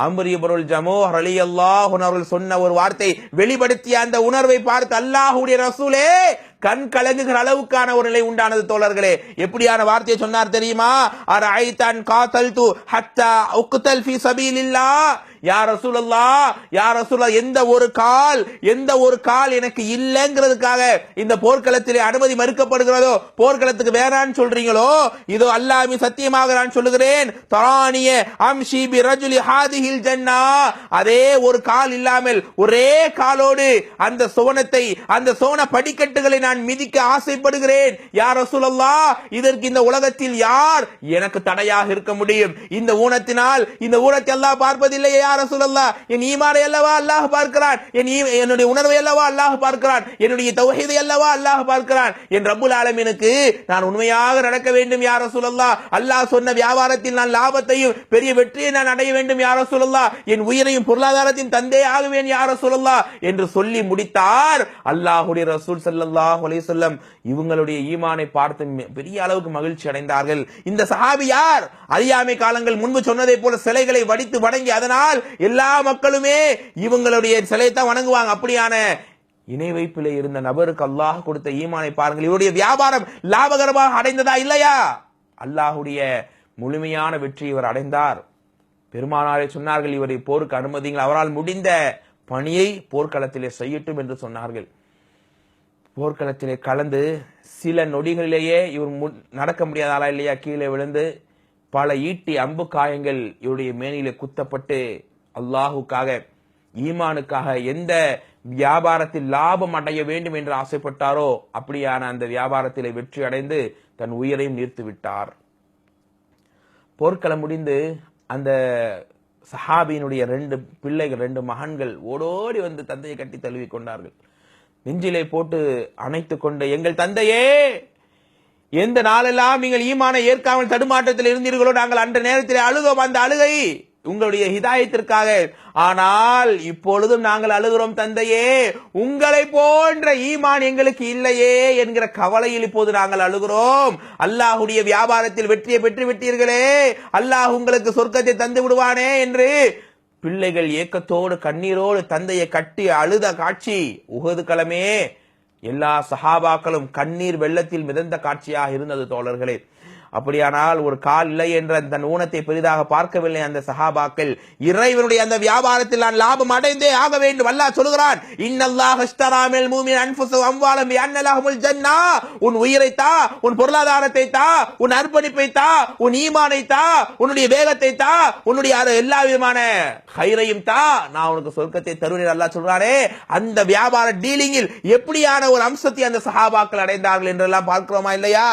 அம்ர் இப்னுல் ஜமூஹ் ரலியல்லாஹு அன்ஹு அவர்கள் சொன்ன ஒரு வார்த்தை, வெளிப்படுத்திய அந்த உணர்வை பார்த்து அல்லாஹ்வுடைய ரசூலே கண் கலங்குகிற அளவுக்கான ஒரு நிலை உண்டானது தோழர்களே. எப்படியான வார்த்தையை சொன்னார் தெரியுமா? அரஐதன் காதல்து ஹத்தா உக்தல் ஃபீ சபீலில்லாஹ். யா ரசூலல்லாஹ், யா ரசூலல்லாஹ், எந்த ஒரு கால் எனக்கு இல்லங்கிறதுக்காக இந்த போர்க்களத்திலே அனுமதி மறுக்கப்படுகிறதோ, போர்க்களத்துக்கு வேறான்னு சொல்றீங்களோ, இதோ அல்லாஹ்வின் சத்தியமாக நான் சொல்லுகிறேன், தரானிய அம்ஷி பி ரஜுலி ஹாதிஹில் ஜன்னா, அதே ஒரு கால் இல்லாமல் ஒரே காலோடு அந்த சுவனத்தை, அந்த சுவன படிக்கட்டுகளை நான் மிதிக்க ஆசைப்படுகிறேன். யா ரசூலல்லாஹ், இதற்கு இந்த உலகத்தில் யார் எனக்கு தடையாக இருக்க முடியும்? இந்த ஊனத்தினால், இந்த ஊனத்தை அல்லாஹ் பார்ப்பதில்லையே யா ரசூலல்லாஹ், என் ஈமானை அல்லவா அல்லாஹ் பார்க்கிறான், என்னுடைய உணர்வை அல்லவா அல்லாஹ் பார்க்கிறான், என்னுடைய தௌஹீதை அல்லவா அல்லாஹ் பார்க்கிறான். என் ரப்புல் ஆலமீனுக்கு நான் உண்மையாக நடக்க வேண்டும் யா ரசூலல்லாஹ். அல்லாஹ் சொன்ன வியாபாரத்தில் நான் லாபத்தையும் பெரிய வெற்றியை நான் அடைய வேண்டும் யா ரசூலல்லாஹ். என் உயிரையும் பொருளாதாரத்தின் தந்தே ஆகுவேன் யா ரசூலல்லாஹ் என்று சொல்லி முடித்தார். அல்லாஹ்வுடைய ரசூல் ஸல்லல்லாஹு அலைஹி வஸல்லம் இவங்களுடைய ஈமானை பார்த்து பெரிய அளவுக்கு மகிழ்ச்சி அடைந்தார்கள். இந்த சஹாபி யார்? அறியாமை காலங்கள் முன்பு சொன்னதை போல சிலைகளை வடித்து வணங்கி அதனால் எல்லா மக்களுமே இவங்களுடைய சிலையை தான் வணங்குவாங்க. அப்படியான இணை வைப்பிலே இருந்த நபருக்கு அல்லாஹ் கொடுத்த ஈமானை பாருங்கள். இவருடைய வியாபாரம் லாபகரமாக அடைந்ததா இல்லையா? அல்லாஹ்வுடைய முழுமையான வெற்றி இவர் அடைந்தார். பெருமானாரை சொன்னார்கள், இவரை போருக்கு அனுமதிங்கள், அவரால் முடிந்த பணியை போர்க்களத்திலே செய்யட்டும் என்று சொன்னார்கள். போர்க்களத்திலே கலந்து சில நொடிகளிலேயே இவர் நடக்க முடியாத ஆளா இல்லையா, கீழே விழுந்து பல ஈட்டி அம்பு காயங்கள் இவருடைய மேனிலே குத்தப்பட்டு அல்லாஹுக்காக, ஈமானுக்காக எந்த வியாபாரத்தில் லாபம் அடைய வேண்டும் என்று ஆசைப்பட்டாரோ அப்படியான அந்த வியாபாரத்திலே வெற்றி அடைந்து தன் உயிரையும் நீர்த்து விட்டார். போர்க்களம் முடிந்து அந்த சஹாபியினுடைய 2 பிள்ளைகள், 2 மகன்கள் ஓடோடி வந்து தந்தையை கட்டி தழுவி கொண்டார்கள். நெஞ்சிலே போட்டு அணைத்துக் கொண்டு, எங்கள் தந்தையே, எந்த நாளெல்லாம் நீங்கள் ஈமானை ஏற்காமல் தடுமாற்றத்தில் இருந்தீர்களோ நாங்கள் அன்ற நேரத்தில் அழுதோம். அந்த அழுகை உங்களுடைய ஹிதாயத்திற்காக. ஆனால் இப்பொழுதும் நாங்கள் அழுகிறோம் தந்தையே, உங்களை போன்ற ஈமான் எங்களுக்கு இல்லையே என்கிற கவலையில் இப்போது நாங்கள் அழுகிறோம். அல்லாஹ்வுடைய வியாபாரத்தில் வெற்றியை பெற்று விட்டீர்களே, அல்லாஹ் உங்களுக்கு சொர்க்கத்தை தந்து விடுவானே என்று பிள்ளைகள் ஏக்கத்தோடு கண்ணீரோடு தந்தையை கட்டி அழுத காட்சி உஹது களமே. எல்லா சஹாபாக்களும் கண்ணீர் வெள்ளத்தில் மிதந்த காட்சியாக இருந்தது தோழர்களே. அப்படியானால் ஒரு கால் இல்லை என்ற தன் ஊனத்தை பெரிதாக பார்க்கவில்லை அந்த சஹாபாக்கள். இறைவனுடைய அந்த வியாபாரத்தில் நான் லாபம் அடைந்தே ஆக வேண்டும். அல்லாஹ் சொல்கிறான், இன்னல்லாஹ் அஷ்தரா மினல் முஃமினீன அன்ஃபுஸஹும் வஅம்வாலஹும் பிஅன்ன லஹுமுல் ஜன்னah. உன் உயிரை தா, உன் பொருளாதாரத்தை தா, உன் அர்ப்பணிப்பை தா, உன் ஈமானை தா, உன்னுடைய வேகத்தை தா, உன்னுடைய எல்லா விதமான கைரையும் தா, நான் உனக்கு சொர்க்கத்தை தருவேன் அல்லாஹ் சொல்றானே. அந்த வியாபார டீலிங்கில் எப்படியான ஒரு அம்சத்தை அந்த சஹாபாக்கள் அடைந்தார்கள் என்றெல்லாம் பார்க்கிறோமா இல்லையா?